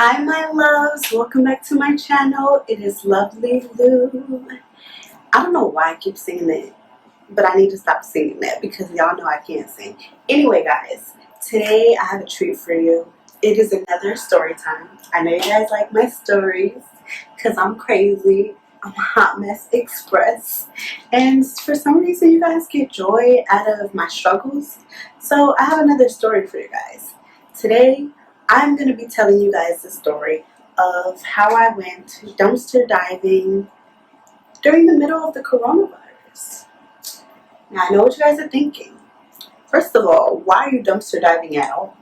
Hi my loves, welcome back to my channel. It is Lovely Lou. I don't know why I keep singing it, but I need to stop singing that because y'all know I can't sing. Anyway guys, today I have a treat for you. It is another story time. I know you guys like my stories because I'm crazy. I'm a hot mess express. And for some reason you guys get joy out of my struggles. So I have another story for you guys. Today I'm going to be telling you guys the story of how I went dumpster diving during the middle of the coronavirus. Now, I know what you guys are thinking. First of all, why are you dumpster diving at all?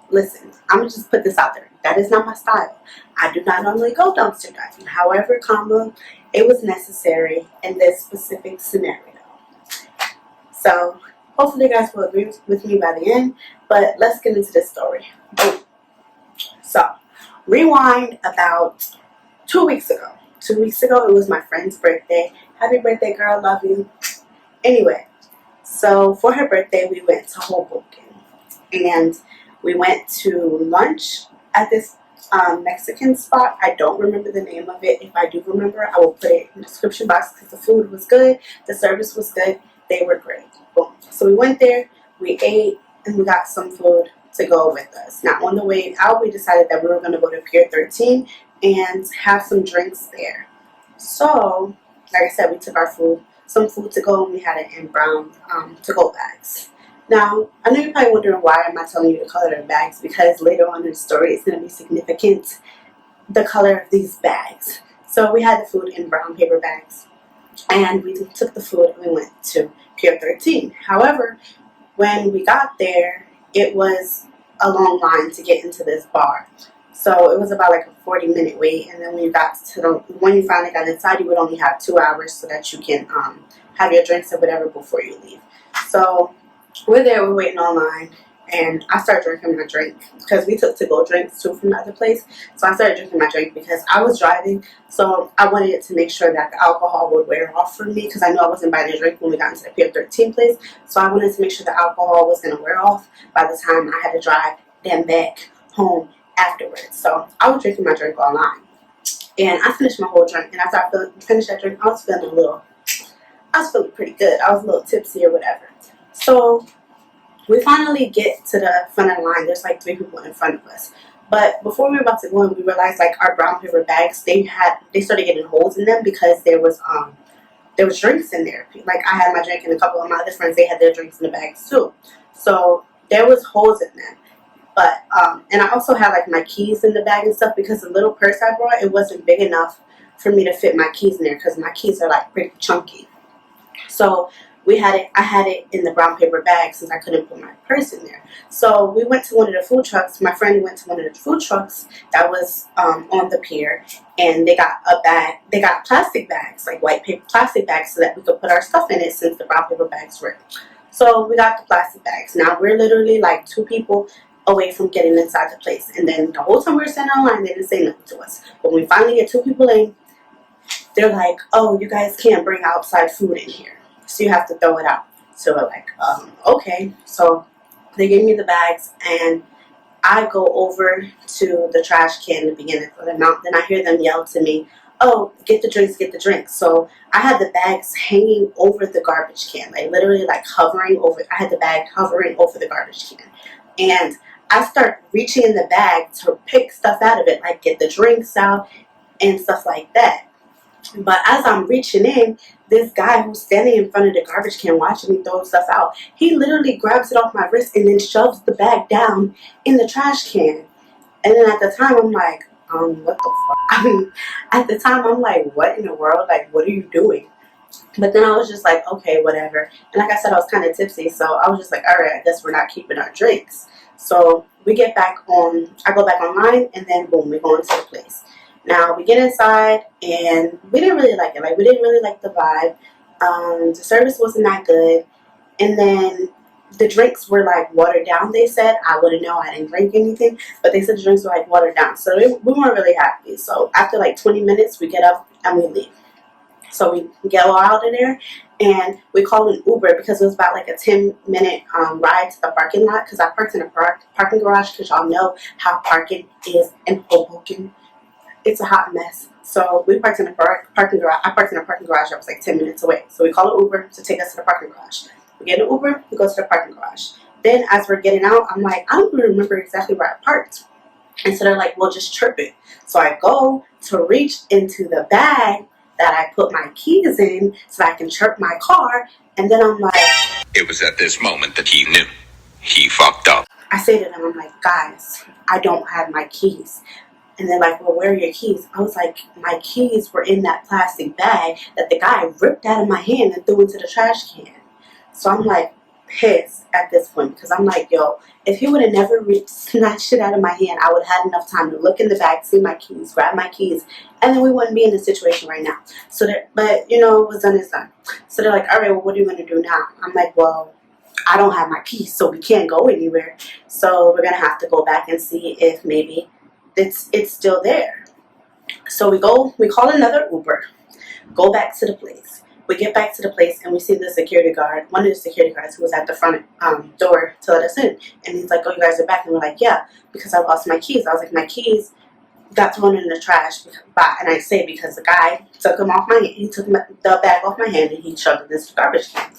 Listen, I'm going to just put this out there. That is not my style. I do not normally go dumpster diving. However, it was necessary in this specific scenario. So, hopefully you guys will agree with me by the end. But let's get into this story. So, rewind about 2 weeks ago. 2 weeks ago, it was my friend's birthday. Happy birthday, girl. Love you. Anyway, so for her birthday, we went to Hoboken. And we went to lunch at this Mexican spot. I don't remember the name of it. If I do remember, I will put it in the description box because the food was good. The service was good. They were great. Boom. So we went there. We ate. And we got some food to go with us. Now, on the way out, we decided that we were going to go to Pier 13 and have some drinks there. So, like I said, we took some food to go, and we had it in brown to-go bags. Now, I know you're probably wondering why am I telling you the color of the bags, because later on in the story, it's going to be significant, the color of these bags. So, we had the food in brown paper bags, and we took the food and we went to Pier 13. However, when we got there, it was a long line to get into this bar. So it was about like a 40-minute wait, and then when you finally got inside, you would only have 2 hours so that you can have your drinks or whatever before you leave. So we're there, we're waiting online, and I started drinking my drink because we took to-go drinks too from the other place. So I started drinking my drink because I was driving, so I wanted to make sure that the alcohol would wear off for me because I knew I wasn't buying a drink when we got into the Pier 13 place. So I wanted to make sure the alcohol was going to wear off by the time I had to drive them back home afterwards. So I was drinking my drink online, and I finished my whole drink. And after I finished that drink, I was feeling pretty good. I was a little tipsy or whatever. So we finally get to the front of the line. There's like 3 people in front of us. But before we were about to go in, we realized like our brown paper bags, they started getting holes in them because there was drinks in there. Like I had my drink and a couple of my other friends, they had their drinks in the bags too. So there was holes in them. But and I also had like my keys in the bag and stuff because the little purse I brought, it wasn't big enough for me to fit my keys in there because my keys are like pretty chunky. So I had it in the brown paper bag since I couldn't put my purse in there. So we went to one of the food trucks. My friend went to one of the food trucks that was on the pier, and they got a bag. They got plastic bags, like white paper plastic bags, so that we could put our stuff in it since the brown paper bags were. So we got the plastic bags. Now we're literally like 2 people away from getting inside the place, and then the whole time we were standing online, they didn't say nothing to us. But when we finally get 2 people in, they're like, "Oh, you guys can't bring outside food in here, so you have to throw it out." So we're like, okay. So they gave me the bags, and I go over to the trash can to begin to put them out. Then I hear them yell to me, "Oh, get the drinks, get the drinks." So I had the bags hanging over the garbage can, like literally like hovering over. I had the bag hovering over the garbage can, and I start reaching in the bag to pick stuff out of it, like get the drinks out and stuff like that. But as I'm reaching in, this guy who's standing in front of the garbage can watching me throw stuff out, he literally grabs it off my wrist and then shoves the bag down in the trash can. And then at the time, I'm like, what the fuck? I mean, at the time, I'm like, what in the world? Like, what are you doing? But then I was just like, okay, whatever. And like I said, I was kind of tipsy, so I was just like, all right, I guess we're not keeping our drinks. So we get back on, I go back online, and then boom, we go into the place. Now we get inside, and we didn't really like it. Like, we didn't really like the vibe. The service wasn't that good. And then the drinks were like watered down, they said. I wouldn't know, I didn't drink anything, but they said the drinks were like watered down. So we weren't really happy. So after like 20 minutes, we get up and we leave. So we get all out of there, and we call an Uber because it was about like a 10-minute ride to the parking lot, because I parked in a parking garage, because y'all know how parking is in Hoboken. It's a hot mess. So we parked in a parking garage. I parked in a parking garage that was like 10 minutes away. So we call an Uber to take us to the parking garage. We get an Uber, we go to the parking garage. Then as we're getting out, I'm like, I don't even remember exactly where I parked. And so they're like, well, just chirp it. So I go to reach into the bag that I put my keys in so I can chirp my car. And then I'm like, it was at this moment that he knew he fucked up. I say to them, I'm like, guys, I don't have my keys. And they're like, well, where are your keys? I was like, my keys were in that plastic bag that the guy ripped out of my hand and threw into the trash can. So I'm like pissed at this point, because I'm like, yo, if he would have never snatched it out of my hand, I would have had enough time to look in the bag, see my keys, grab my keys, and then we wouldn't be in this situation right now. So but you know, what's done is done. So they're like, all right, well, what are you going to do now? I'm like, well, I don't have my keys, so we can't go anywhere. So we're going to have to go back and see if maybe it's still there. So we call another Uber, go back to the place. We get back to the place, and we see the security guard, one of the security guards who was at the front door to let us in. And he's like, oh, you guys are back? And we're like, yeah, because I lost my keys. I was like, my keys got thrown in the trash. And I say because the guy took them off my hand. He took the bag off my hand and he shoved it in this garbage can.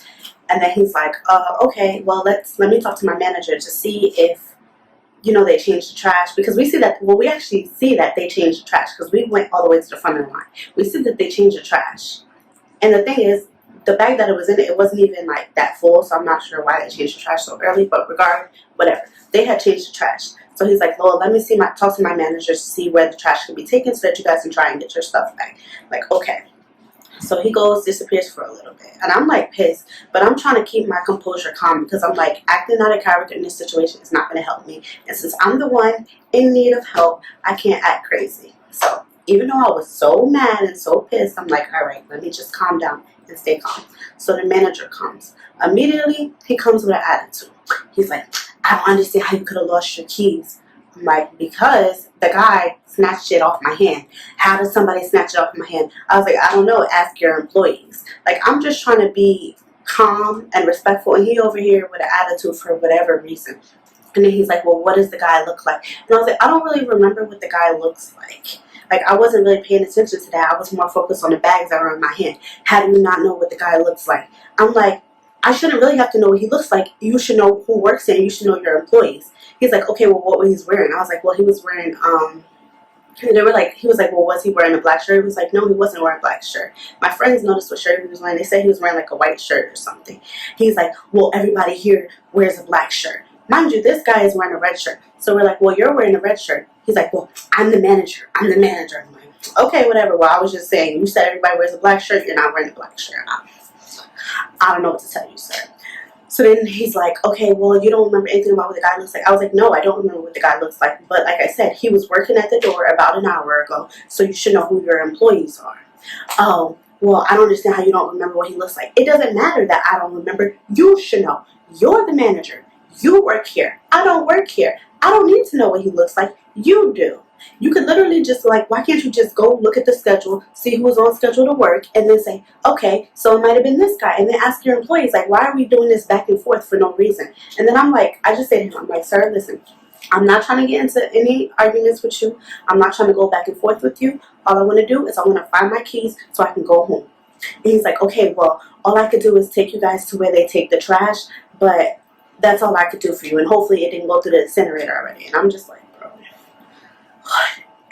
And then he's like, okay, well, let me talk to my manager to see if, you know, they changed the trash, because we actually see that they changed the trash, because we went all the way to the front of the line. We see that they changed the trash. And the thing is, the bag that it was in, it wasn't even like that full, so I'm not sure why they changed the trash so early, but whatever. They had changed the trash. So he's like, well, let me talk to my manager to see where the trash can be taken so that you guys can try and get your stuff back. Like, okay. So he disappears for a little bit. And I'm like pissed, but I'm trying to keep my composure calm, because I'm like, acting out of character in this situation is not going to help me. And since I'm the one in need of help, I can't act crazy. So even though I was so mad and so pissed, I'm like, all right, let me just calm down and stay calm. So the manager comes. Immediately, he comes with an attitude. He's like, I don't understand how you could have lost your keys. I'm like, because the guy snatched it off my hand. How did somebody snatch it off my hand? I was like, I don't know, ask your employees. Like, I'm just trying to be calm and respectful, and he over here with an attitude for whatever reason. And then he's like, well, what does the guy look like? And I was like, I don't really remember what the guy looks like. Like, I wasn't really paying attention to that. I was more focused on the bags that were in my hand. How do you not know what the guy looks like? I'm like, I shouldn't really have to know what he looks like. You should know who works there. You should know your employees. He's like, okay, well, what was he wearing? I was like, well, he was wearing, he was like, well, was he wearing a black shirt? He was like, no, he wasn't wearing a black shirt. My friends noticed what shirt he was wearing. They said he was wearing like a white shirt or something. He's like, well, everybody here wears a black shirt. Mind you, this guy is wearing a red shirt. So we're like, well, you're wearing a red shirt. He's like, well, I'm the manager. I'm like, okay, whatever. Well, I was just saying, you said everybody wears a black shirt. You're not wearing a black shirt. I don't know what to tell you, sir. So then he's like, okay, well, you don't remember anything about what the guy looks like? I was like, no, I don't remember what the guy looks like. But like I said, he was working at the door about an hour ago, so you should know who your employees are. Oh, well, I don't understand how you don't remember what he looks like. It doesn't matter that I don't remember. You should know. You're the manager. You work here. I don't work here. I don't need to know what he looks like. You do. You could literally just like, why can't you just go look at the schedule, see who's on schedule to work, and then say, okay, so it might have been this guy, and then ask your employees, like, why are we doing this back and forth for no reason? And then I'm like, I just say to him, I'm like, sir, listen, I'm not trying to get into any arguments with you. I'm not trying to go back and forth with you. All I want to do is I want to find my keys so I can go home. And he's like, okay, well, all I could do is take you guys to where they take the trash, but that's all I could do for you, and hopefully it didn't go through the incinerator already. And I'm just like,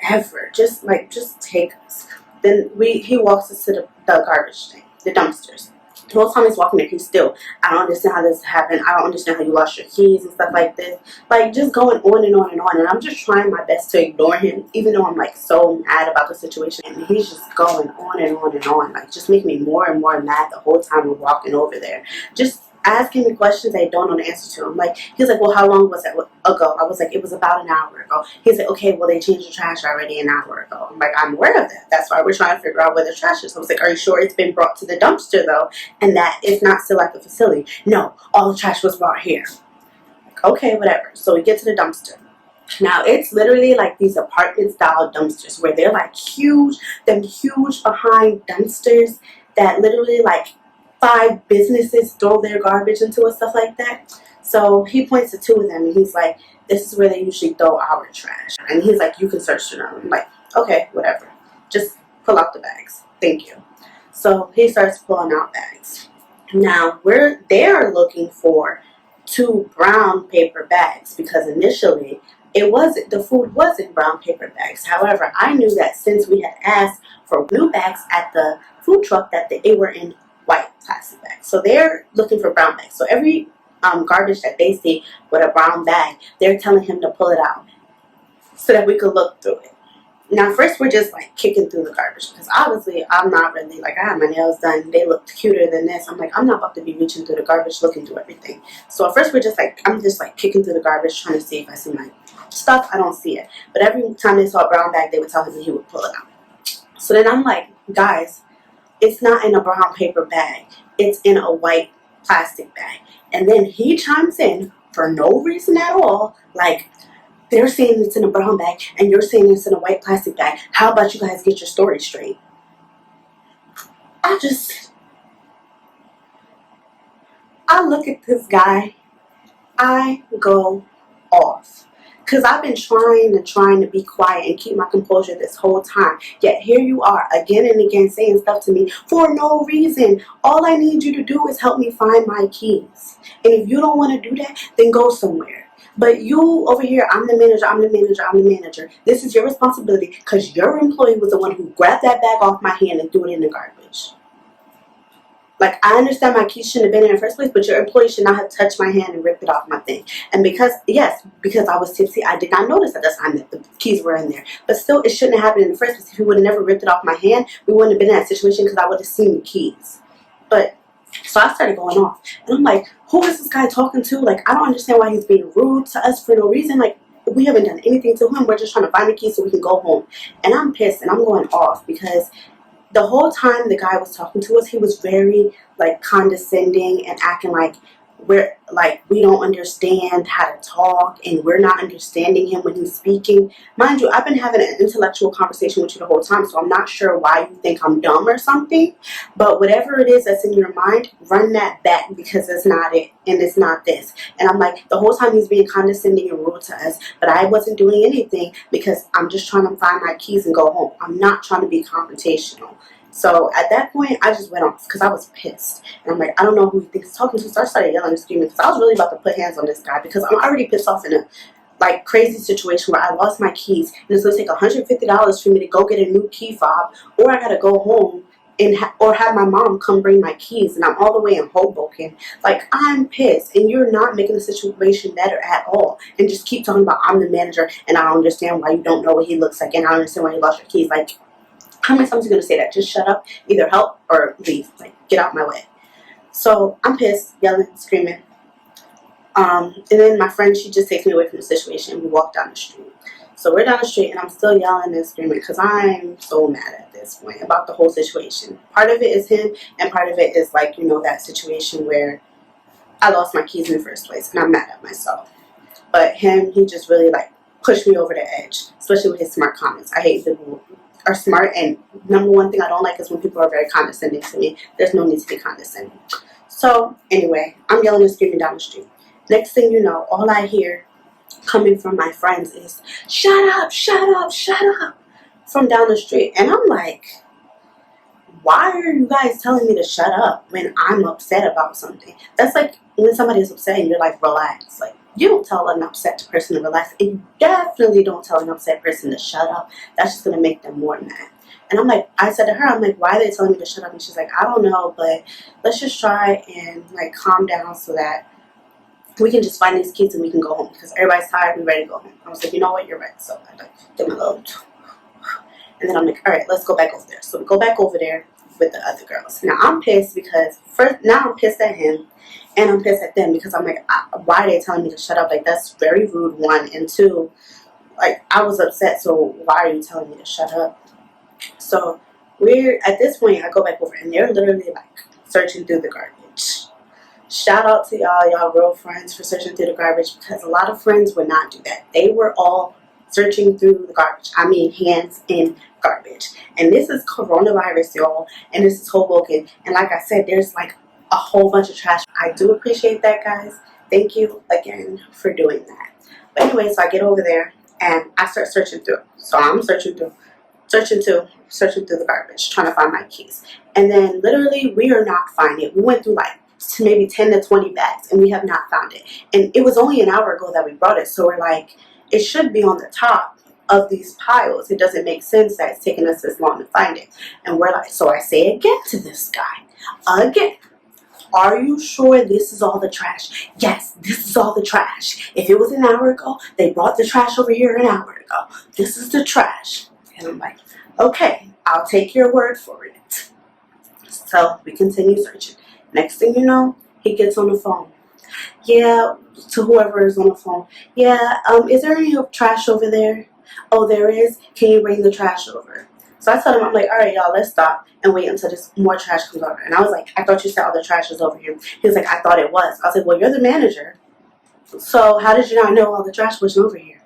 whatever, just take us. Then he walks us to the garbage thing, the dumpsters. The whole time he's walking there, he's still, I don't understand how this happened. I don't understand how you lost your keys and stuff like this. Like, just going on and on and on. And I'm just trying my best to ignore him, even though I'm like so mad about the situation. And he's just going on and on and on, like just making me more and more mad the whole time we're walking over there. Just asking me questions I don't know the answer to. I'm like, he's like, well, how long was that ago? I was like, it was about an hour ago. He's like, okay, well, they changed the trash already an hour ago. I'm like, I'm aware of that. That's why we're trying to figure out where the trash is. I was like, are you sure it's been brought to the dumpster, though, and that it's not still at the facility? No, all the trash was brought here. Like, okay, whatever. So we get to the dumpster. Now it's literally like these apartment style dumpsters where they're like huge, them huge behind dumpsters that literally like 5 businesses throw their garbage into and stuff like that. So he points to 2 of them and he's like, this is where they usually throw our trash. And he's like, you can search through them. I'm like, okay, whatever. Just pull out the bags. Thank you. So he starts pulling out bags. Now they're looking for 2 brown paper bags because initially the food was in brown paper bags. However, I knew that since we had asked for blue bags at the food truck that they were in white plastic bags. So they're looking for brown bags. So every garbage that they see with a brown bag, they're telling him to pull it out so that we could look through it. Now, first we're just like kicking through the garbage because obviously I'm not really like, I had my nails done. They looked cuter than this. I'm like, I'm not about to be reaching through the garbage looking through everything. So at first we're just like, I'm just like kicking through the garbage trying to see if I see my stuff. I don't see it. But every time they saw a brown bag, they would tell him that he would pull it out. So then I'm like, guys, it's not in a brown paper bag. It's in a white plastic bag. And then he chimes in for no reason at all, like, they're saying it's in a brown bag and you're saying it's in a white plastic bag. How about you guys get your story straight? I look at this guy. I go off. Because I've been trying to be quiet and keep my composure this whole time. Yet here you are again and again saying stuff to me for no reason. All I need you to do is help me find my keys. And if you don't want to do that, then go somewhere. But you over here, I'm the manager. This is your responsibility because your employee was the one who grabbed that bag off my hand and threw it in the garbage. Like, I understand my keys shouldn't have been in the first place, but your employee should not have touched my hand and ripped it off my thing. And because I was tipsy, I did not notice at the time that the keys were in there. But still, it shouldn't have happened in the first place. If he would have never ripped it off my hand, we wouldn't have been in that situation because I would have seen the keys. But so I started going off. And I'm like, who is this guy talking to? Like, I don't understand why he's being rude to us for no reason. Like, we haven't done anything to him. We're just trying to find the keys so we can go home. And I'm pissed and I'm going off because the whole time the guy was talking to us, he was very like condescending and acting like we don't understand how to talk and we're not understanding him when he's speaking. Mind you, I've been having an intellectual conversation with you the whole time, so I'm not sure why you think I'm dumb or something. But whatever it is that's in your mind, run that back because it's not it and it's not this. And I'm like, the whole time he's being condescending and rude to us, but I wasn't doing anything because I'm just trying to find my keys and go home. I'm not trying to be confrontational. So at that point, I just went off because I was pissed. And I'm like, I don't know who he thinks he's talking to. So I started yelling and screaming because I was really about to put hands on this guy because I'm already pissed off in a like crazy situation where I lost my keys and it's going to take $150 for me to go get a new key fob, or I got to go home and or have my mom come bring my keys, and I'm all the way in Hoboken. Like, I'm pissed and you're not making the situation better at all, and just keep talking about I'm the manager and I don't understand why you don't know what he looks like and I don't understand why you lost your keys. Like, how many times are you going to say that? Just shut up, either help or leave. Like, get out my way. So I'm pissed, yelling, screaming. And then my friend, she just takes me away from the situation. We walk down the street. So we're down the street and I'm still yelling and screaming because I'm so mad at this point about the whole situation. Part of it is him and part of it is like, you know, that situation where I lost my keys in the first place and I'm mad at myself. But him, he just really like pushed me over the edge, especially with his smart comments. I hate people who are smart, and number one thing I don't like is when people are very condescending to me. There's no need to be condescending. So anyway, I'm yelling and screaming down the street. Next thing you know, all I hear coming from my friends is, shut up, shut up, shut up, from down the street. And I'm like, why are you guys telling me to shut up when I'm upset about something? That's like when somebody is upset and you're like, relax. Like, you don't tell an upset person to relax, and you definitely don't tell an upset person to shut up. That's just going to make them more mad. And I'm like, I said to her, I'm like, why are they telling me to shut up? And she's like, I don't know, but let's just try and like calm down so that we can just find these kids and we can go home because everybody's tired, we're ready to go home. I was like, you know what, you're right. So I like did my little, and then I'm like, all right, let's go back over there. So we go back over there with the other girls. Now I'm pissed because now I'm pissed at him and I'm pissed at them because I'm like, why are they telling me to shut up? Like, that's very rude, one, and two, like, I was upset, so why are you telling me to shut up? So we're at this point, I go back over and they're literally like searching through the garbage, Shout out to y'all real friends for searching through the garbage, because a lot of friends would not do that. They were all searching through the garbage. I mean, hands in garbage. And this is coronavirus, y'all, and this is Hoboken. And like I said, there's like a whole bunch of trash. I do appreciate that, guys. Thank you again for doing that. But anyway, so I get over there and I start searching through. So I'm searching through the garbage, trying to find my keys. And then literally we are not finding it. We went through like maybe 10 to 20 bags and we have not found it. And it was only an hour ago that we brought it. So we're like, it should be on the top of these piles. It doesn't make sense that it's taking us this long to find it. And we're like, so I say again to this guy, again, are you sure this is all the trash? Yes, this is all the trash. If it was an hour ago, they brought the trash over here an hour ago. This is the trash. And I'm like, okay, I'll take your word for it. So we continue searching. Next thing you know, he gets on the phone. Yeah, to whoever is on the phone. Yeah, is there any trash over there? Oh, there is. Can you bring the trash over? So I told him, I'm like, all right, y'all, let's stop and wait until this more trash comes over. And I was like, I thought you said all the trash was over here. He was like, I thought it was. I was like, well, you're the manager. So how did you not know all the trash was over here?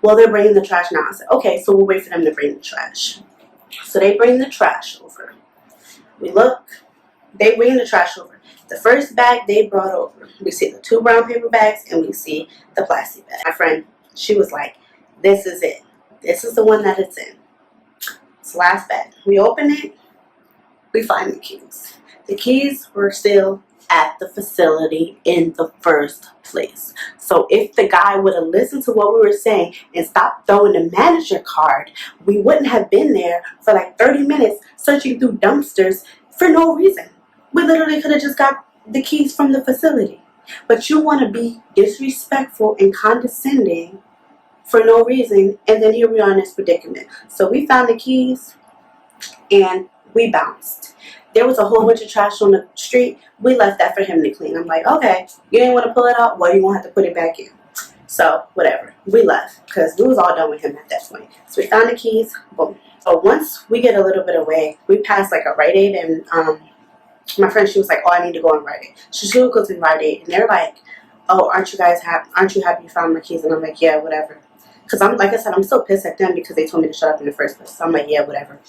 Well, they're bringing the trash now. I said, okay, so we'll wait for them to bring the trash. So they bring the trash over. We look. They bring the trash over. The first bag they brought over, we see the 2 brown paper bags and we see the plastic bag. My friend, she was like, this is it. This is the one that it's in. It's the last bag. We open it. We find the keys. The keys were still at the facility in the first place. So if the guy would have listened to what we were saying and stopped throwing the manager card, we wouldn't have been there for like 30 minutes searching through dumpsters for no reason. We literally could have just got the keys from the facility. But you want to be disrespectful and condescending for no reason, and then here we are in this predicament. So we found the keys and we bounced. There was a whole bunch of trash on the street. We left that for him to clean. I'm like, okay, you didn't want to pull it out? Well, you won't have to put it back in. So whatever. We left because we was all done with him at that point. So we found the keys. Boom. So once we get a little bit away, we passed like a Rite Aid, and my friend, she was like, oh, I need to go on Rite Aid. So she would go to Rite Aid, and they're like, oh, aren't you happy you found my keys? And I'm like, yeah, whatever. Because I'm, like I said, I'm still pissed at them because they told me to shut up in the first place. So I'm like, yeah, whatever.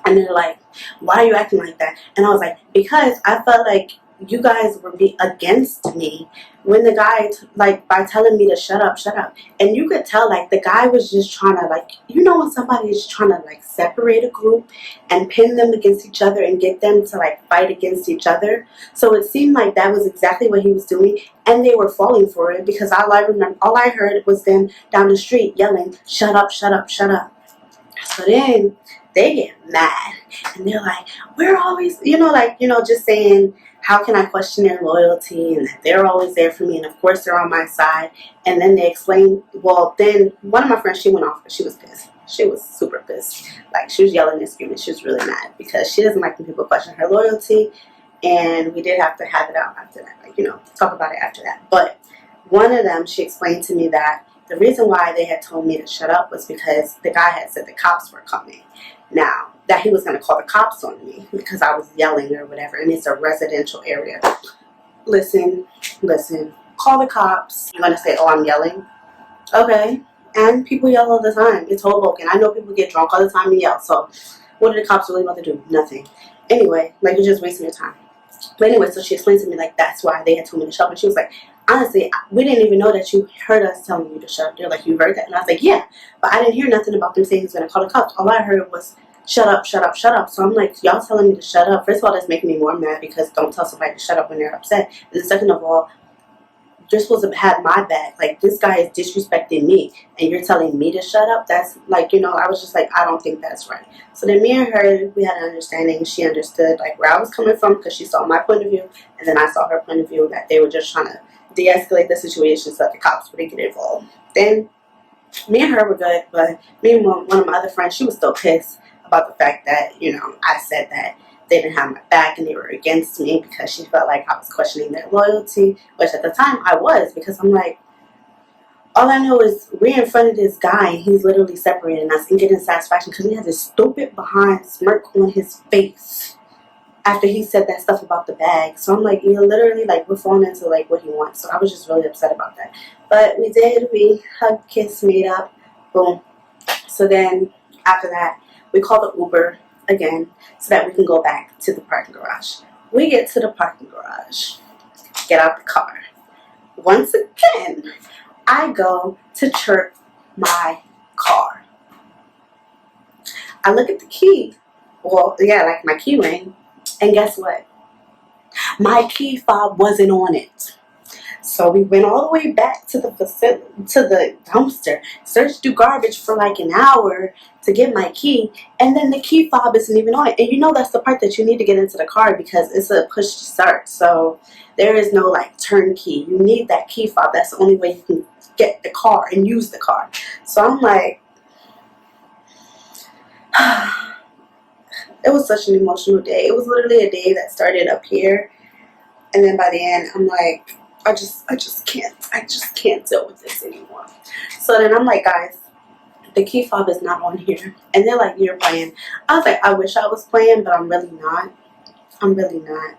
And they're like, why are you acting like that? And I was like, because I felt like you guys were against me when the guy, like, by telling me to shut up. And you could tell, like, the guy was just trying to, like, you know when somebody is trying to, like, separate a group and pin them against each other and get them to, like, fight against each other. So it seemed like that was exactly what he was doing. And they were falling for it because all I heard was them down the street yelling, shut up, shut up, shut up. So then they get mad and they're like, we're always, just saying, how can I question their loyalty and that they're always there for me, and of course they're on my side. And then they explain, well, then one of my friends, she went off, but she was pissed. She was super pissed. Like, she was yelling and screaming. She was really mad because she doesn't like when people question her loyalty. And we did have to have it out after that, like, talk about it after that. But one of them, she explained to me that the reason why they had told me to shut up was because the guy had said the cops were coming. Now, that he was going to call the cops on me because I was yelling or whatever, and it's a residential area. Listen, call the cops. You're going to say, oh, I'm yelling? Okay. And people yell all the time. It's Hoboken. I know people get drunk all the time and yell. So what are the cops really about to do? Nothing. Anyway, like, you're just wasting your time. But anyway, so she explained to me, like, that's why they had told me to shut up. And she was like, honestly, we didn't even know that you heard us telling you to shut up. They're like, you heard that? And I was like, yeah. But I didn't hear nothing about them saying he was going to call the cops. All I heard was, shut up, shut up, shut up. So I'm like, y'all telling me to shut up. First of all, that's making me more mad because don't tell somebody to shut up when they're upset. And second of all, you're supposed to have my back. Like, this guy is disrespecting me and you're telling me to shut up? That's like, I was just like, I don't think that's right. So then me and her, we had an understanding. She understood, like, where I was coming from because she saw my point of view, and then I saw her point of view, that they were just trying to de-escalate the situation so that the cops wouldn't get involved. Then me and her were good, but me and one of my other friends, she was still pissed about the fact that, I said that they didn't have my back and they were against me because she felt like I was questioning their loyalty, which at the time I was, because I'm like, all I know is we're in front of this guy and he's literally separating us and getting satisfaction because he has this stupid behind smirk on his face. after he said that stuff about the bag. So I'm like, you're literally like, we're falling into like what he wants. So I was just really upset about that. But we hugged, kissed, made up, boom. So then after that, we called the Uber again so that we can go back to the parking garage. We get to the parking garage, get out the car. Once again, I go to chirp my car. I look at the key. Well, yeah, like my key ring. And guess what? My key fob wasn't on it. So we went all the way back to the dumpster, searched through garbage for like an hour to get my key, and then the key fob isn't even on it. And you know that's the part that you need to get into the car because it's a push to start. So there is no like turn key. You need that key fob. That's the only way you can get the car and use the car. So I'm like, it was such an emotional day. It was literally a day that started up here, and then by the end, I'm like, I just can't deal with this anymore. So then I'm like, guys, the key fob is not on here. And they're like, you're playing. I was like, I wish I was playing, but I'm really not. I'm really not.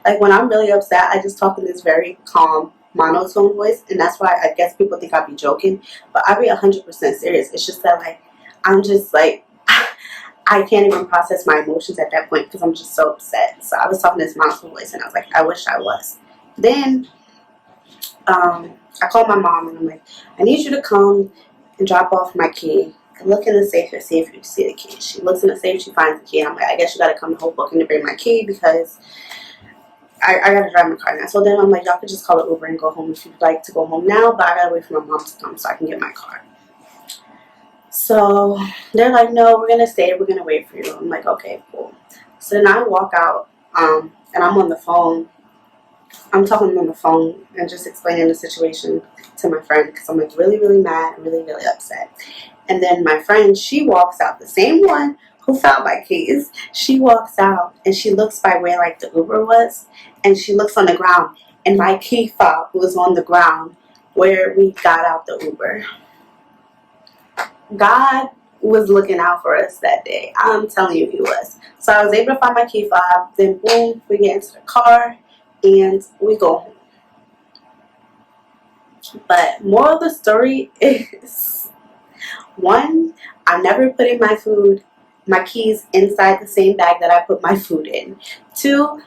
Like, when I'm really upset, I just talk in this very calm, monotone voice. And that's why I guess people think I be joking. But I be 100% serious. It's just that, like, I'm just, like, I can't even process my emotions at that point because I'm just so upset. So I was talking in this monotone voice, and I was like, I wish I was. Then I called my mom and I'm like, I need you to come and drop off my key. Look in the safe and see if you can see the key. She looks in the safe, she finds the key. I'm like, I guess you gotta come to Hoboken to bring my key because I gotta drive my car now. So then I'm like, y'all could just call it Uber and go home if you'd like to go home now, but I gotta wait for my mom to come so I can get my car. So they're like, no, we're gonna stay, we're gonna wait for you. I'm like, okay, cool. So then I walk out and I'm on the phone. I'm talking on the phone and just explaining the situation to my friend because I'm like really, really mad and really, really upset. And then my friend, she walks out, the same one who found my keys. She walks out and she looks by where like the Uber was, and she looks on the ground and my key fob was on the ground where we got out the Uber. God was looking out for us that day. I'm telling you, he was. So I was able to find my key fob. Then boom, we get into the car and we go home. But moral of the story is, one, I'm never putting my keys inside the same bag that I put my food in. Two,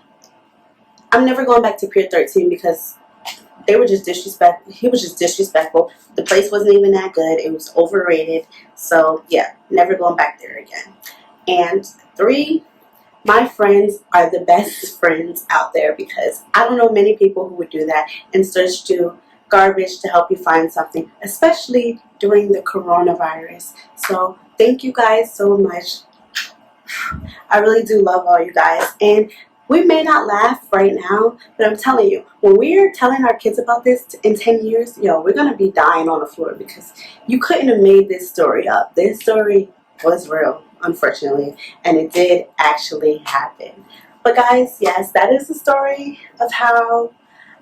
I'm never going back to Pier 13 because they were just disrespectful. He was just disrespectful. The place wasn't even that good. It was overrated. So yeah, never going back there again. And three, my friends are the best friends out there because I don't know many people who would do that and search through garbage to help you find something, especially during the coronavirus. So thank you guys so much. I really do love all you guys. And we may not laugh right now, but I'm telling you, when we're telling our kids about this in 10 years, yo, we're going to be dying on the floor because you couldn't have made this story up. This story was real, unfortunately, and it did actually happen. But guys, yes, that is the story of how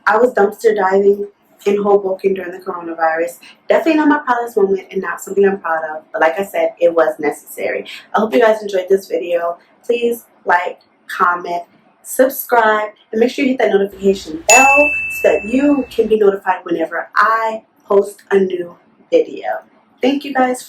I was dumpster diving in Hoboken during the coronavirus. Definitely not my proudest moment and not something I'm proud of, but like I said, it was necessary. I hope you guys enjoyed this video. Please like, comment, subscribe, and make sure you hit that notification bell so that you can be notified whenever I post a new video. Thank you guys.